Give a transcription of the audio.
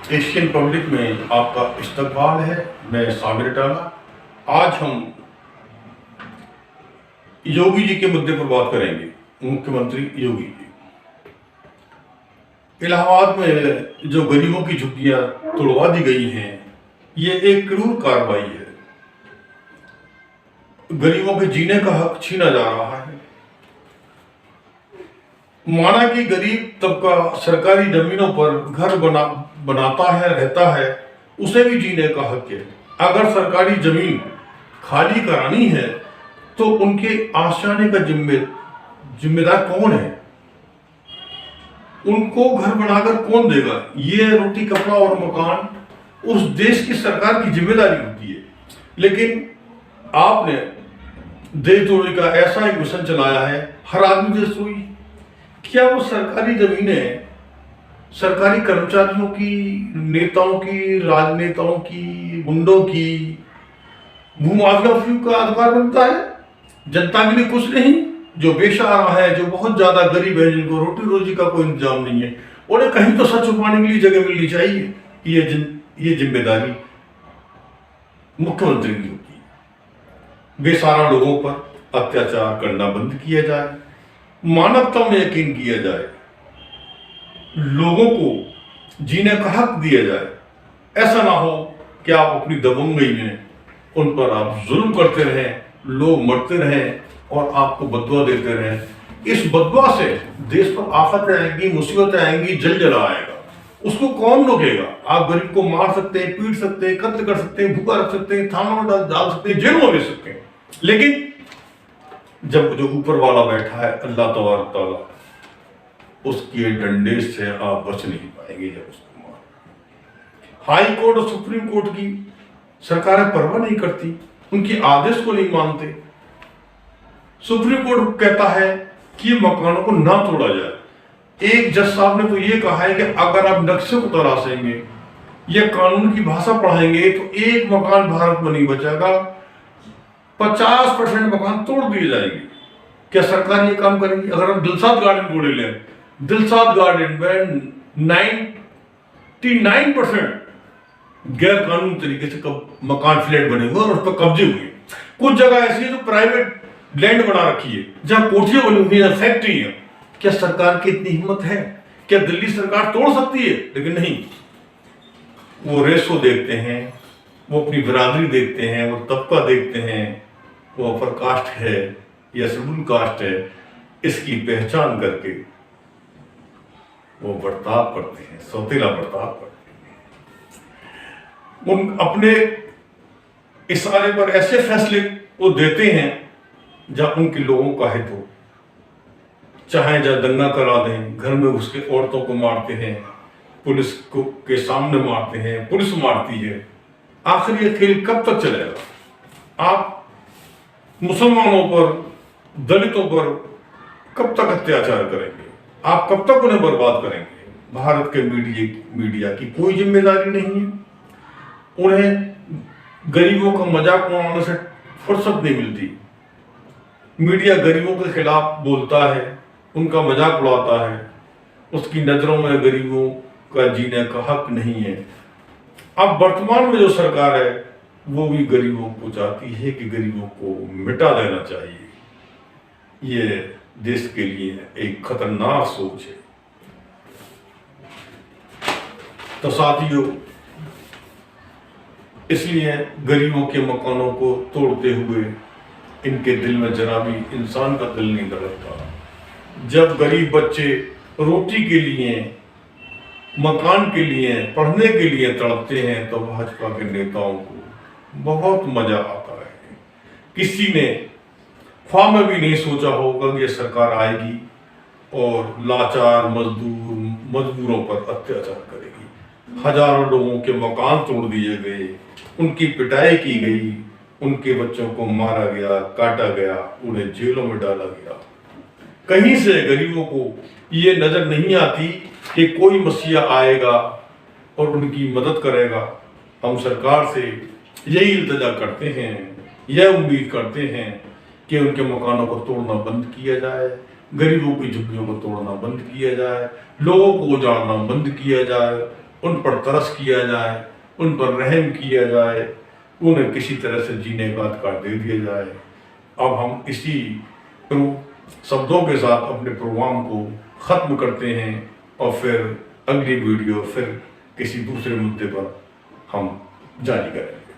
Asian public में आपका इस्तकबाल है। मैं साबिर टाला। आज हम योगी जी के मुद्दे पर बात करेंगे। मुख्यमंत्री योगी जी इलाहाबाद में जो गरीबों की झुग्गियां तोड़वा दी गई हैं, ये एक क्रूर कार्रवाई है। गरीबों के जीने का हक छीना जा रहा है। माना कि गरीब तबका सरकारी जमीनों पर घर बनाता है, रहता है, उसे भी जीने का हक है। अगर सरकारी जमीन खाली करानी है तो उनके आशियाने का जिम्मेदार कौन है? उनको घर बनाकर कौन देगा? ये रोटी कपड़ा और मकान उस देश की सरकार की जिम्मेदारी होती है। लेकिन आपने देशद्रोही का ऐसा एक मिशन चलाया है, हर आदमी देशद्रोही। क्या वो सरकारी जमीनें सरकारी कर्मचारियों की, नेताओं की, राजनेताओं की, गुंडों की, भूमाफियाओं का अधिकार बनता है? जनता के लिए कुछ नहीं। जो बेसहारा है, जो बहुत ज्यादा गरीब है, जिनको रोटी रोजी का कोई इंतजाम नहीं है, उन्हें कहीं तो सच छुपाने के लिए जगह मिलनी चाहिए। ये जिम्मेदारी मुख्यमंत्री की होती है। बेसहारा लोगों पर अत्याचार करना बंद किया जाए, मानवता में यकीन किया जाए, लोगों को जीने का हक दिया जाए। ऐसा ना हो कि आप अपनी दबंगई में उन पर आप जुल्म करते रहें, लोग मरते रहें और आपको बददुआ देते रहें। इस बददुआ से देश पर आफत आएंगी, मुसीबतें आएंगी, जलजला आएगा। उसको कौन रोकेगा? आप गरीब को मार सकते हैं, पीट सकते हैं, कत्ल कर सकते हैं, भूखा रख सकते हैं, थानों में डाल सकते हैं, जेलों में भेज सकते हैं। लेकिन जब जो ऊपर वाला बैठा है, अल्लाह तबारक तआला, उसके डंडे से आप बच नहीं पाएंगे। जब उसको मार, हाई कोर्ट और सुप्रीम कोर्ट की सरकारें परवाह नहीं करती, उनके आदेश को नहीं मानते। सुप्रीम कोर्ट कहता है कि मकानों को ना तोड़ा जाए। एक जज साहब ने तो ये कहा है कि अगर आप नक्शे को तराशेंगे या कानून की भाषा पढ़ाएंगे तो एक मकान भारत में नहीं बचेगा, 50% मकान तोड़ दिए जाएंगे। क्या सरकार ये काम करेगी? अगर हम दिलसाद गार्डन को ले लें, दिलसाद गार्डन में 99% गैर कानूनी तरीके से मकान फ्लैट बने हुए और उस पर कब्जे हुए। कुछ जगह ऐसी है जो प्राइवेट लैंड बना रखी है, जहां कोठियां बनी हुई है, फैक्ट्री है। क्या सरकार की इतनी हिम्मत है? क्या दिल्ली सरकार तोड़ सकती है? लेकिन नहीं, वो रेशो देखते हैं, वो अपनी बिरादरी देखते हैं, वो तबका देखते हैं, वो अपर कास्ट है या शेड्यूल कास्ट है, इसकी पहचान करके वो बर्ताव करते हैं, सौतेला बर्ताव करते हैं। उन अपने इशारे पर ऐसे फैसले वो देते हैं जहां उनके लोगों का हित हो। चाहे जहां दंगा करा दें, घर में उसके औरतों को मारते हैं, पुलिस को के सामने मारते हैं, पुलिस मारती है। आखिर ये खेल कब तक चलेगा? आप मुसलमानों पर, दलितों पर कब तक अत्याचार करेंगे? आप कब तक उन्हें बर्बाद करेंगे? भारत के मीडिया की कोई जिम्मेदारी नहीं है। उन्हें गरीबों का मजाक उड़ाने से फुर्सत नहीं मिलती। मीडिया गरीबों के खिलाफ बोलता है, उनका मजाक उड़ाता है। उसकी नजरों में गरीबों का जीने का हक नहीं है। अब वर्तमान में जो सरकार है वो भी गरीबों को चाहती है कि गरीबों को मिटा देना चाहिए। ये देश के लिए एक खतरनाक सोच है। तो साथियों, इसलिए गरीबों के मकानों को तोड़ते हुए इनके दिल में जरा भी इंसान का दिल नहीं धड़कता। जब गरीब बच्चे रोटी के लिए, मकान के लिए, पढ़ने के लिए तड़पते हैं तो भाजपा के नेताओं को बहुत मजा आता है। किसी ने ख्वाब में भी नहीं सोचा होगा कि सरकार आएगी और लाचार मजदूरों पर अत्याचार करेगी। हजारों लोगों के मकान तोड़ दिए गए, उनकी पिटाई की गई, उनके बच्चों को मारा गया, काटा गया, उन्हें जेलों में डाला गया। कहीं से गरीबों को ये नजर नहीं आती कि कोई मसीहा आएगा और उनकी मदद करेगा। हम सरकार से यही इल्तिजा करते हैं, यह उम्मीद करते हैं कि उनके मकानों को तोड़ना बंद किया जाए, गरीबों की झुग्गियों को तोड़ना बंद किया जाए, लोगों को उजाड़ना बंद किया जाए उन पर तरस किया जाए, उन पर रहम किया जाए, उन्हें किसी तरह से जीने का अधिकार दे दिया जाए। अब हम इसी शब्दों के साथ अपने प्रोग्राम को ख़त्म करते हैं और फिर अगली वीडियो फिर किसी दूसरे मुद्दे पर हम जारी करेंगे।